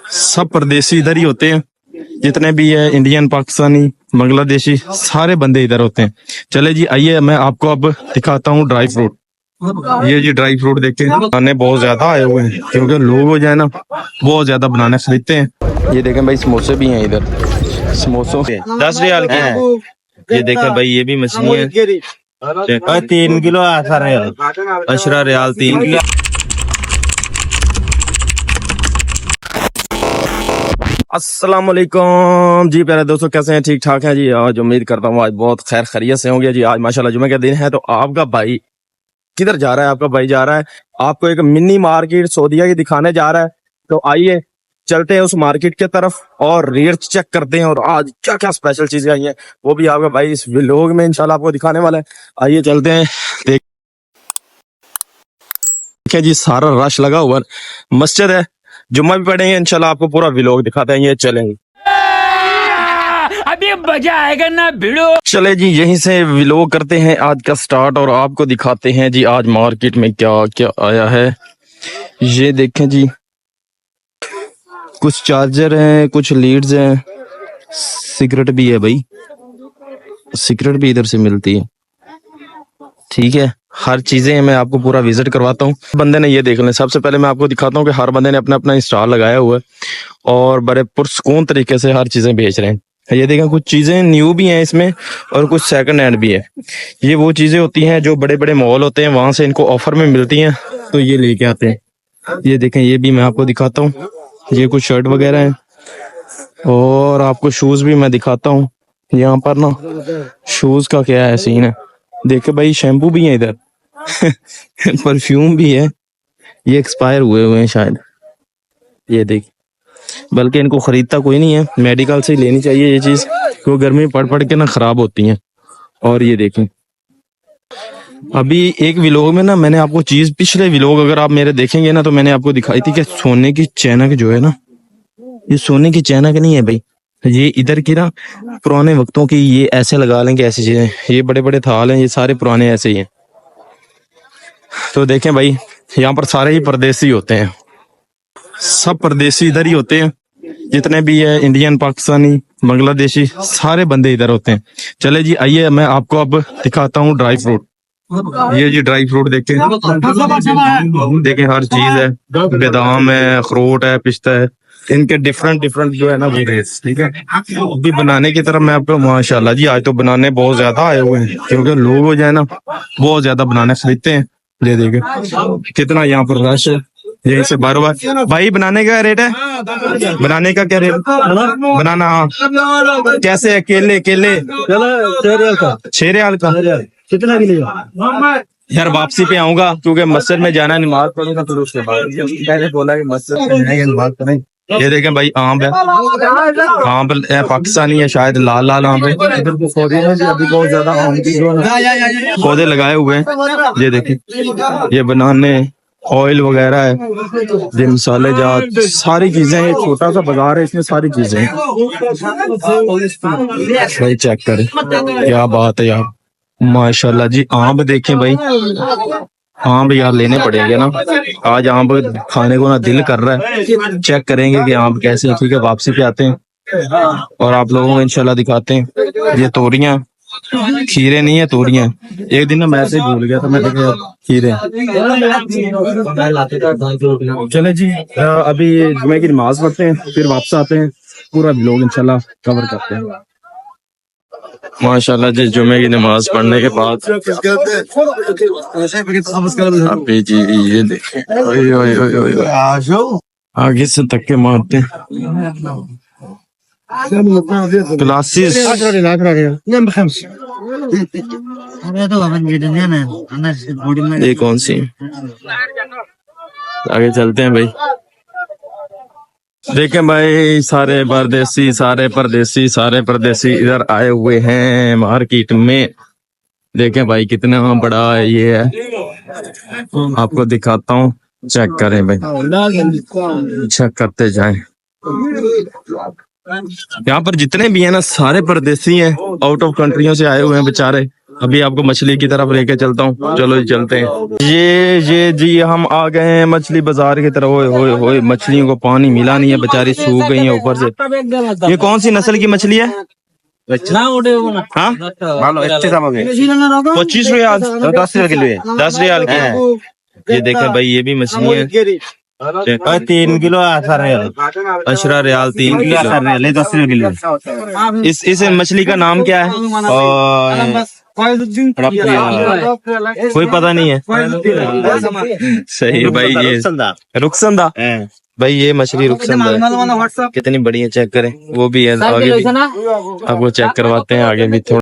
सब परदेसी इधर ही होते हैं, जितने भी है इंडियन, पाकिस्तानी, बांग्लादेशी, सारे बंदे इधर होते हैं। चले जी, आइए मैं आपको अब दिखाता हूँ ड्राई फ्रूट। ये जी ड्राई फ्रूट देखिए, बनाने बहुत ज्यादा आए हुए हैं, क्योंकि लोग हो जाए ना बहुत ज्यादा बनाने खरीदते हैं। ये देखें भाई, समोसे भी हैं इधर, समोसों 10 रियाल के हैं। ये देखें भाई, ये भी मछली है, 3 किलो 18 रियाल 3 किलो। अस्सलाम वालेकुम जी प्यारे दोस्तों, कैसे हैं? ठीक ठाक हैं जी। आज उम्मीद करता हूँ आज बहुत खैर खैरियत से होंगे जी। आज माशाल्लाह जुमे का दिन है, तो आपका भाई किधर जा रहा है? आपका भाई जा रहा है आपको एक मिनी मार्केट सऊदीया की दिखाने जा रहा है। तो आइए चलते हैं उस मार्केट की तरफ और रेट चेक करते हैं, और आज क्या क्या स्पेशल चीजें आई हैं वो भी आपका भाई इस व्लॉग में इंशाल्लाह आपको दिखाने वाला है। आइए चलते हैं। देखिए जी, सारा रश लगा हुआ, मस्जिद है, जुम्मा भी पढ़ेंगे इंशाल्लाह, आपको पूरा व्लॉग दिखाते हैं। ये चलेंगे, अभी मजा आएगा ना भिड़ो। चले जी, यहीं से व्लॉग करते हैं आज का स्टार्ट, और आपको दिखाते हैं जी आज मार्केट में क्या क्या आया है। ये देखें जी, कुछ चार्जर हैं, कुछ लीड्स हैं, सिगरेट भी है भाई, सिगरेट भी इधर से मिलती है। ठीक है, हर चीजें मैं आपको पूरा विजिट करवाता हूँ। बंदे ने ये देख लें, सबसे पहले मैं आपको दिखाता हूँ कि हर बंदे ने अपना अपना स्टॉल लगाया हुआ है और बड़े पुरसकून तरीके से हर चीजें बेच रहे हैं। ये देखें, कुछ चीजें न्यू भी हैं इसमें और कुछ सेकंड हैंड भी है। ये वो चीजें होती हैं जो बड़े बड़े मॉल होते हैं, वहां से इनको ऑफर में मिलती हैं, तो ये लेके आते हैं। ये देखें, ये भी मैं आपको दिखाता हूँ। ये कुछ शर्ट वगैरह है, और आपको शूज भी मैं दिखाता हूँ। यहाँ पर ना शूज का क्या है सीन है, देखे भाई, शैम्पू भी है इधर परफ्यूम भी है, ये एक्सपायर हुए हुए हैं शायद, ये देख, बल्कि इनको खरीदता कोई नहीं है, मेडिकल से ही लेनी चाहिए ये चीज, क्योंकि गर्मी में पड़ पड़ के ना खराब होती हैं। और ये देखें, अभी एक व्लॉग में ना मैंने आपको चीज, पिछले व्लॉग अगर आप मेरे देखेंगे ना, तो मैंने आपको दिखाई थी कि सोने की चैनक जो है ना, ये सोने की चैनक नहीं है भाई, ये इधर की ना पुराने वक्तों की, ये ऐसे लगा लेंगे ऐसी चीजें, ये बड़े बड़े थाल हैं, ये सारे पुराने ऐसे ही हैं। तो देखें भाई, यहाँ पर सारे ही परदेसी होते हैं, सब परदेसी इधर ही होते हैं, जितने भी है इंडियन, पाकिस्तानी, बांग्लादेशी, सारे बंदे इधर होते हैं। चले जी, आइए मैं आपको अब दिखाता हूँ ड्राई फ्रूट। ये जी ड्राई फ्रूट देखें, हर चीज है, बादाम है, अखरोट है, पिस्ता है, इनके डिफरेंट डिफरेंट जो है ना वो रेट्स। ठीक है, अभी बनाने की तरफ मैं आपको, माशाल्लाह जी आज तो बनाने बहुत ज्यादा आए हुए हैं, क्योंकि लोग हो जाए ना बहुत ज्यादा बनाने खरीदते हैं। ये देखे कितना यहाँ पर रश है, यही से बार बार। भाई बनाने का रेट है, बनाने का क्या रेट? बनाना कैसे है? केले 6 रियाल का कितना किलो? यार वापसी पे आऊंगा, क्योंकि मस्जिद में जाना, नमाज पढ़ूंगा, फिर उसके बाद मैंने बोला कि मस्जिद में जाएंगे, नमाज पढ़ेंगे। ये देखें भाई, आम है, आम है, पाकिस्तानी है शायद, लाल लाल आम है। इधर को पौधे हैं अभी बहुत ज्यादा आम की पौधे लगाए हुए हैं। ये देखें, ये बनाने ऑयल वगैरह है, ये मसाले जात, सारी चीजें, एक छोटा सा बाजार है, इसमें सारी चीजें हैं भाई। चेक करें, क्या बात है यार, माशाल्लाह जी। आम देखें भाई, आम यार लेने पड़ेंगे ना, आज आम खाने को ना दिल कर रहा है। चेक करेंगे कि आम कैसे। ठीक है, वापसी पे आते हैं और आप लोगों को इंशाल्लाह दिखाते हैं। ये तोरियां, खीरे नहीं है, तोरियां। एक दिन ना मैं ऐसे भूल गया था, मैं देखे खीरे। चले जी, अभी जुमे की नमाज पढ़ते हैं, फिर वापस आते हैं, पूरा व्लॉग इंशाल्लाह कवर करते हैं। माशाल्लाह जी, जुमे की नमाज पढ़ने के बाद अभी जी ये देखें, आगे से धक्के मारते हैं क्लासेस। ये कौन सी? आगे चलते हैं भाई। देखें भाई, सारे परदेसी इधर आए हुए हैं मार्केट में। देखें भाई, कितना बड़ा ये है, आपको दिखाता हूँ, चेक करें भाई, चेक करते जाएं। यहाँ पर जितने भी हैं ना, सारे परदेसी हैं, आउट ऑफ कंट्रियों से आए हुए हैं बेचारे, अभी आपको मछली की तरफ लेके चलता हूँ, चलो जी चलते हैं। ये जी हम आ गए हैं मछली बाजार की तरफ। ओए होए होए, मछलियों को पानी मिला नहीं है, बेचारी सूख गई है ऊपर से। ये कौन सी नस्ल की मछली है? हाँ, 25 रियाल, 10 रुपए किलो है। 10 रियाल की। ये देखें भाई, ये भी मछली है। 3 किलो 18 रियाल। 18 रियाल 3 किलो। 10 रुपए किलो है। इस मछली का नाम क्या है? और कोई पता नहीं है। सही है भाई, ये रुखसंदा। भाई ये मछली रुखसंदा है, कितनी बढ़िया, चेक करें। वो भी है आगे भी, आपको चेक करवाते हैं आगे भी थोड़ा।